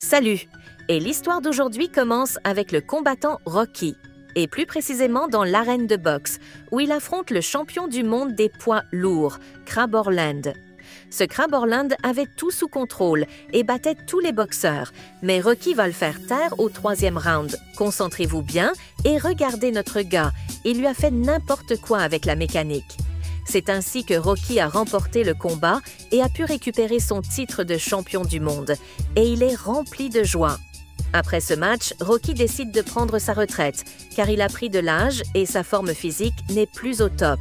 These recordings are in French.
Salut! Et l'histoire d'aujourd'hui commence avec le combattant Rocky, et plus précisément dans l'arène de boxe, où il affronte le champion du monde des poids lourds, Crab Orland. Ce Crab Orland avait tout sous contrôle et battait tous les boxeurs, mais Rocky va le faire taire au 3e round. Concentrez-vous bien et regardez notre gars, il lui a fait n'importe quoi avec la mécanique. C'est ainsi que Rocky a remporté le combat et a pu récupérer son titre de champion du monde. Et il est rempli de joie. Après ce match, Rocky décide de prendre sa retraite, car il a pris de l'âge et sa forme physique n'est plus au top.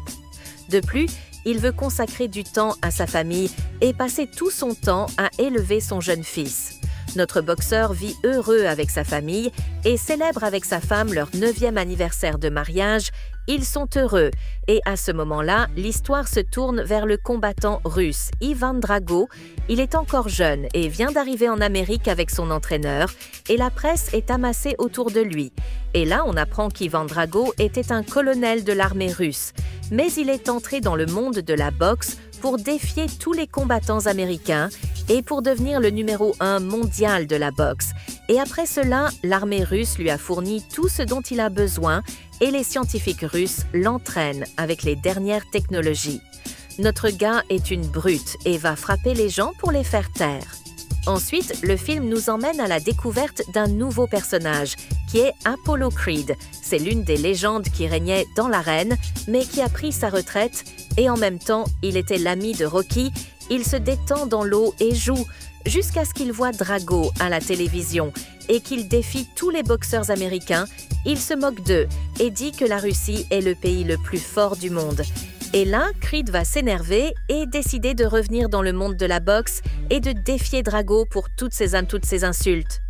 De plus, il veut consacrer du temps à sa famille et passer tout son temps à élever son jeune fils. Notre boxeur vit heureux avec sa famille et célèbre avec sa femme leur 9e anniversaire de mariage. Ils sont heureux et à ce moment-là, l'histoire se tourne vers le combattant russe Ivan Drago. Il est encore jeune et vient d'arriver en Amérique avec son entraîneur et la presse est amassée autour de lui. Et là, on apprend qu'Ivan Drago était un colonel de l'armée russe, mais il est entré dans le monde de la boxe pour défier tous les combattants américains et pour devenir le numéro 1 mondial de la boxe. Et après cela, l'armée russe lui a fourni tout ce dont il a besoin et les scientifiques russes l'entraînent avec les dernières technologies. Notre gars est une brute et va frapper les gens pour les faire taire. Ensuite, le film nous emmène à la découverte d'un nouveau personnage, qui est Apollo Creed. C'est l'une des légendes qui régnait dans l'arène, mais qui a pris sa retraite, et en même temps, il était l'ami de Rocky. Il se détend dans l'eau et joue, jusqu'à ce qu'il voit Drago à la télévision, et qu'il défie tous les boxeurs américains. Il se moque d'eux et dit que la Russie est le pays le plus fort du monde. Et là, Creed va s'énerver et décider de revenir dans le monde de la boxe et de défier Drago pour toutes ces insultes.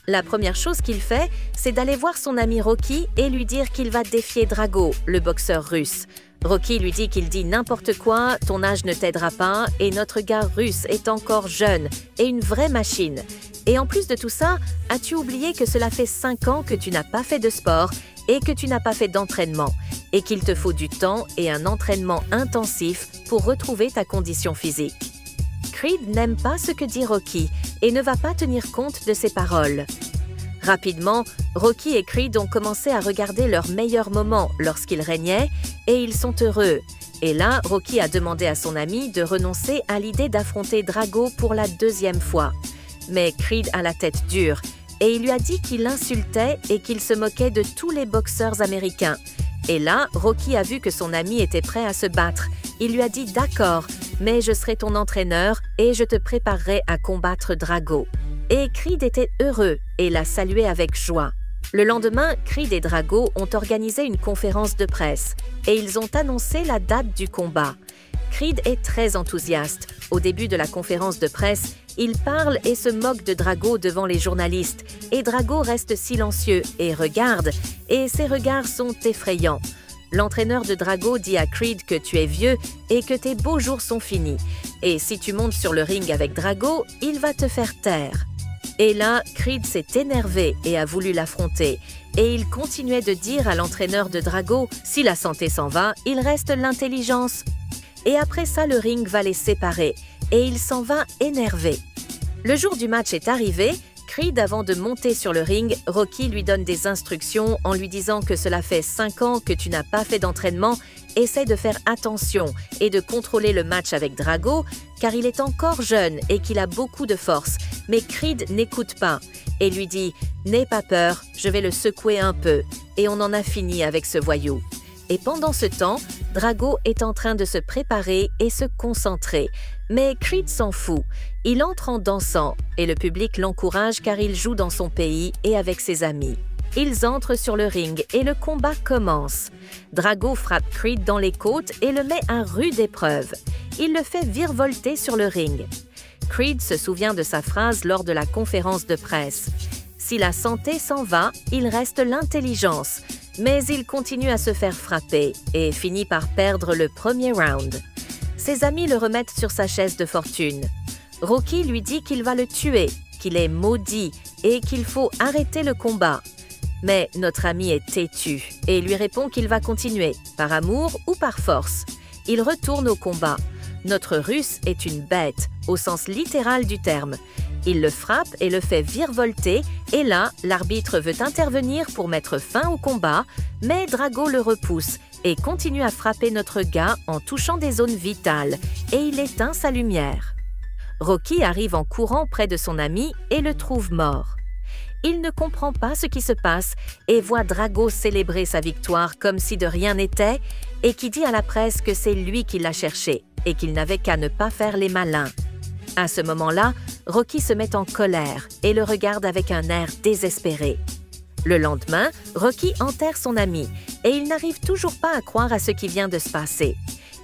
La première chose qu'il fait, c'est d'aller voir son ami Rocky et lui dire qu'il va défier Drago, le boxeur russe. Rocky lui dit qu'il dit n'importe quoi, ton âge ne t'aidera pas et notre gars russe est encore jeune et une vraie machine. Et en plus de tout ça, as-tu oublié que cela fait 5 ans que tu n'as pas fait de sport et que tu n'as pas fait d'entraînement et qu'il te faut du temps et un entraînement intensif pour retrouver ta condition physique. Creed n'aime pas ce que dit Rocky et ne va pas tenir compte de ses paroles. Rapidement, Rocky et Creed ont commencé à regarder leurs meilleurs moments lorsqu'ils régnaient et ils sont heureux. Et là, Rocky a demandé à son ami de renoncer à l'idée d'affronter Drago pour la 2e fois. Mais Creed a la tête dure et il lui a dit qu'il l'insultait et qu'il se moquait de tous les boxeurs américains. Et là, Rocky a vu que son ami était prêt à se battre. Il lui a dit « D'accord, mais je serai ton entraîneur et je te préparerai à combattre Drago ». Et Creed était heureux et l'a salué avec joie. Le lendemain, Creed et Drago ont organisé une conférence de presse et ils ont annoncé la date du combat. Creed est très enthousiaste. Au début de la conférence de presse, il parle et se moque de Drago devant les journalistes et Drago reste silencieux et regarde, et ses regards sont effrayants. L'entraîneur de Drago dit à Creed que tu es vieux et que tes beaux jours sont finis. Et si tu montes sur le ring avec Drago, il va te faire taire. Et là, Creed s'est énervé et a voulu l'affronter. Et il continuait de dire à l'entraîneur de Drago, si la santé s'en va, il reste l'intelligence. Et après ça, le ring va les séparer. Et il s'en va énervé. Le jour du match est arrivé. Creed, avant de monter sur le ring, Rocky lui donne des instructions en lui disant que cela fait 5 ans que tu n'as pas fait d'entraînement. Essaie de faire attention et de contrôler le match avec Drago, car il est encore jeune et qu'il a beaucoup de force. Mais Creed n'écoute pas et lui dit « N'aie pas peur, je vais le secouer un peu. » Et on en a fini avec ce voyou. Et pendant ce temps, Drago est en train de se préparer et se concentrer. Mais Creed s'en fout. Il entre en dansant et le public l'encourage car il joue dans son pays et avec ses amis. Ils entrent sur le ring et le combat commence. Drago frappe Creed dans les côtes et le met à rude épreuve. Il le fait virevolter sur le ring. Creed se souvient de sa phrase lors de la conférence de presse. Si la santé s'en va, il reste l'intelligence. Mais il continue à se faire frapper et finit par perdre le premier round. Ses amis le remettent sur sa chaise de fortune. Rocky lui dit qu'il va le tuer, qu'il est maudit et qu'il faut arrêter le combat. Mais notre ami est têtu et lui répond qu'il va continuer, par amour ou par force. Il retourne au combat. Notre Russe est une bête, au sens littéral du terme. Il le frappe et le fait virevolter, et là, l'arbitre veut intervenir pour mettre fin au combat, mais Drago le repousse et continue à frapper notre gars en touchant des zones vitales, et il éteint sa lumière. Rocky arrive en courant près de son ami et le trouve mort. Il ne comprend pas ce qui se passe et voit Drago célébrer sa victoire comme si de rien n'était et qui dit à la presse que c'est lui qui l'a cherché et qu'il n'avait qu'à ne pas faire les malins. À ce moment-là, Rocky se met en colère et le regarde avec un air désespéré. Le lendemain, Rocky enterre son ami et il n'arrive toujours pas à croire à ce qui vient de se passer.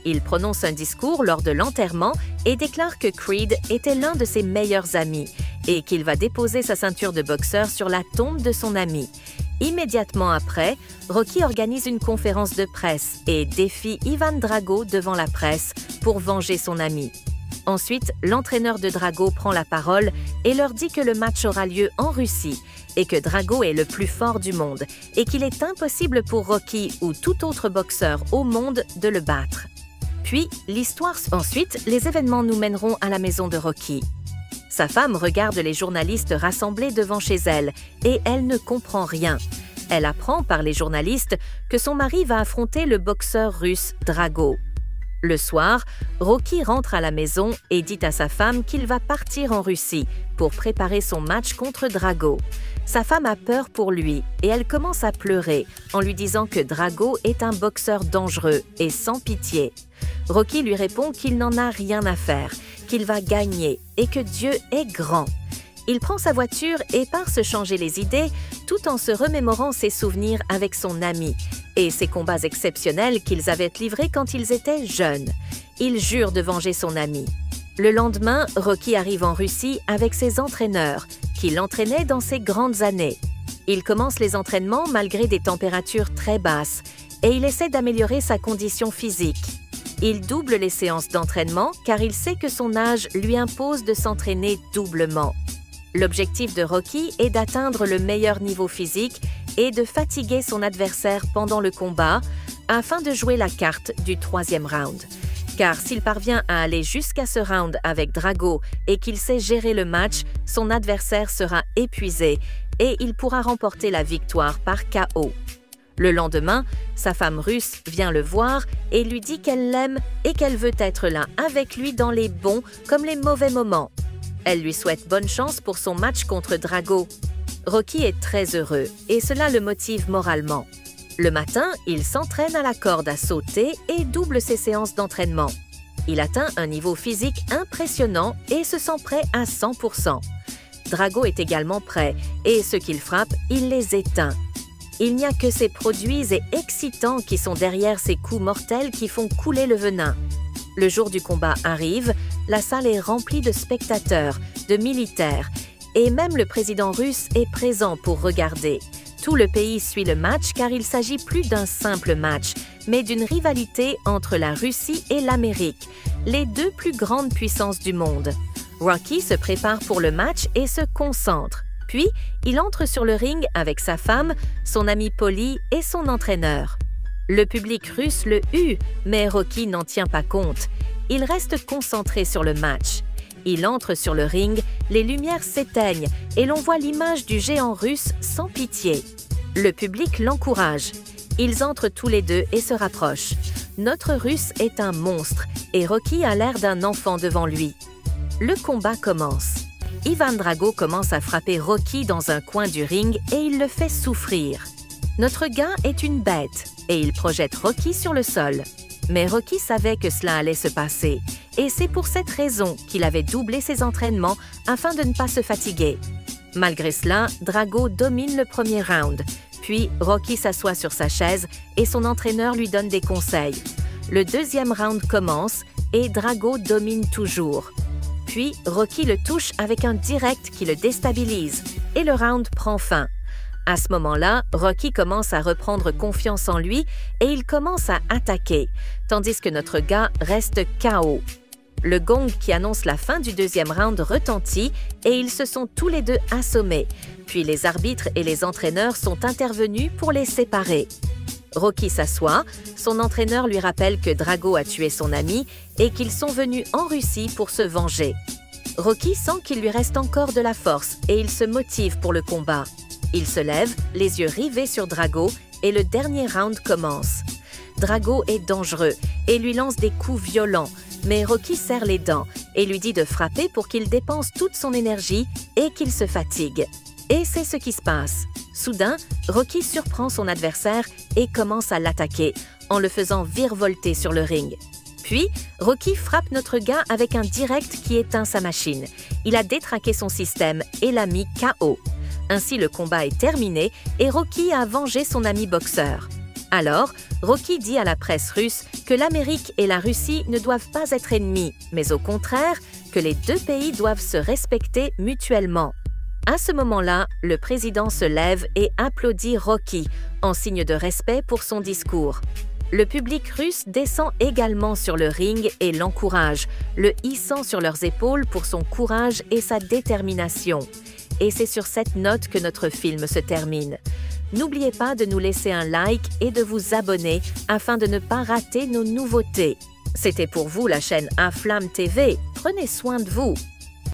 Il prononce un discours lors de l'enterrement et déclare que Creed était l'un de ses meilleurs amis et qu'il va déposer sa ceinture de boxeur sur la tombe de son ami. Immédiatement après, Rocky organise une conférence de presse et défie Ivan Drago devant la presse pour venger son ami. Ensuite, l'entraîneur de Drago prend la parole et leur dit que le match aura lieu en Russie et que Drago est le plus fort du monde et qu'il est impossible pour Rocky ou tout autre boxeur au monde de le battre. Puis, Ensuite, les événements nous mèneront à la maison de Rocky. Sa femme regarde les journalistes rassemblés devant chez elle et elle ne comprend rien. Elle apprend par les journalistes que son mari va affronter le boxeur russe Drago. Le soir, Rocky rentre à la maison et dit à sa femme qu'il va partir en Russie pour préparer son match contre Drago. Sa femme a peur pour lui et elle commence à pleurer en lui disant que Drago est un boxeur dangereux et sans pitié. Rocky lui répond qu'il n'en a rien à faire, qu'il va gagner et que Dieu est grand. Il prend sa voiture et part se changer les idées tout en se remémorant ses souvenirs avec son ami et ses combats exceptionnels qu'ils avaient livrés quand ils étaient jeunes. Il jure de venger son ami. Le lendemain, Rocky arrive en Russie avec ses entraîneurs qui l'entraînaient dans ses grandes années. Il commence les entraînements malgré des températures très basses et il essaie d'améliorer sa condition physique. Il double les séances d'entraînement car il sait que son âge lui impose de s'entraîner doublement. L'objectif de Rocky est d'atteindre le meilleur niveau physique et de fatiguer son adversaire pendant le combat afin de jouer la carte du 3e round. Car s'il parvient à aller jusqu'à ce round avec Drago et qu'il sait gérer le match, son adversaire sera épuisé et il pourra remporter la victoire par KO. Le lendemain, sa femme russe vient le voir et lui dit qu'elle l'aime et qu'elle veut être là avec lui dans les bons comme les mauvais moments. Elle lui souhaite bonne chance pour son match contre Drago. Rocky est très heureux et cela le motive moralement. Le matin, il s'entraîne à la corde à sauter et double ses séances d'entraînement. Il atteint un niveau physique impressionnant et se sent prêt à 100%. Drago est également prêt et ceux qu'il frappe, il les éteint. Il n'y a que ces produits excitants qui sont derrière ces coups mortels qui font couler le venin. Le jour du combat arrive, la salle est remplie de spectateurs, de militaires, et même le président russe est présent pour regarder. Tout le pays suit le match car il s'agit plus d'un simple match, mais d'une rivalité entre la Russie et l'Amérique, les deux plus grandes puissances du monde. Rocky se prépare pour le match et se concentre. Puis, il entre sur le ring avec sa femme, son ami Polly et son entraîneur. Le public russe le hue, mais Rocky n'en tient pas compte. Il reste concentré sur le match. Il entre sur le ring, les lumières s'éteignent et l'on voit l'image du géant russe sans pitié. Le public l'encourage. Ils entrent tous les deux et se rapprochent. Notre Russe est un monstre et Rocky a l'air d'un enfant devant lui. Le combat commence. Ivan Drago commence à frapper Rocky dans un coin du ring et il le fait souffrir. Notre gars est une bête et il projette Rocky sur le sol. Mais Rocky savait que cela allait se passer et c'est pour cette raison qu'il avait doublé ses entraînements afin de ne pas se fatiguer. Malgré cela, Drago domine le premier round. Puis Rocky s'assoit sur sa chaise et son entraîneur lui donne des conseils. Le deuxième round commence et Drago domine toujours. Puis Rocky le touche avec un direct qui le déstabilise et le round prend fin. À ce moment-là, Rocky commence à reprendre confiance en lui et il commence à attaquer, tandis que notre gars reste KO. Le gong qui annonce la fin du deuxième round retentit et ils se sont tous les deux assommés. Puis les arbitres et les entraîneurs sont intervenus pour les séparer. Rocky s'assoit, son entraîneur lui rappelle que Drago a tué son ami et qu'ils sont venus en Russie pour se venger. Rocky sent qu'il lui reste encore de la force et il se motive pour le combat. Il se lève, les yeux rivés sur Drago, et le dernier round commence. Drago est dangereux et lui lance des coups violents, mais Rocky serre les dents et lui dit de frapper pour qu'il dépense toute son énergie et qu'il se fatigue. Et c'est ce qui se passe. Soudain, Rocky surprend son adversaire et commence à l'attaquer, en le faisant virevolter sur le ring. Puis, Rocky frappe notre gars avec un direct qui éteint sa machine. Il a détraqué son système et l'a mis KO. Ainsi, le combat est terminé et Rocky a vengé son ami boxeur. Alors, Rocky dit à la presse russe que l'Amérique et la Russie ne doivent pas être ennemis, mais au contraire, que les deux pays doivent se respecter mutuellement. À ce moment-là, le président se lève et applaudit Rocky, en signe de respect pour son discours. Le public russe descend également sur le ring et l'encourage, le hissant sur leurs épaules pour son courage et sa détermination. Et c'est sur cette note que notre film se termine. N'oubliez pas de nous laisser un like et de vous abonner afin de ne pas rater nos nouveautés. C'était pour vous la chaîne Aflam TV. Prenez soin de vous.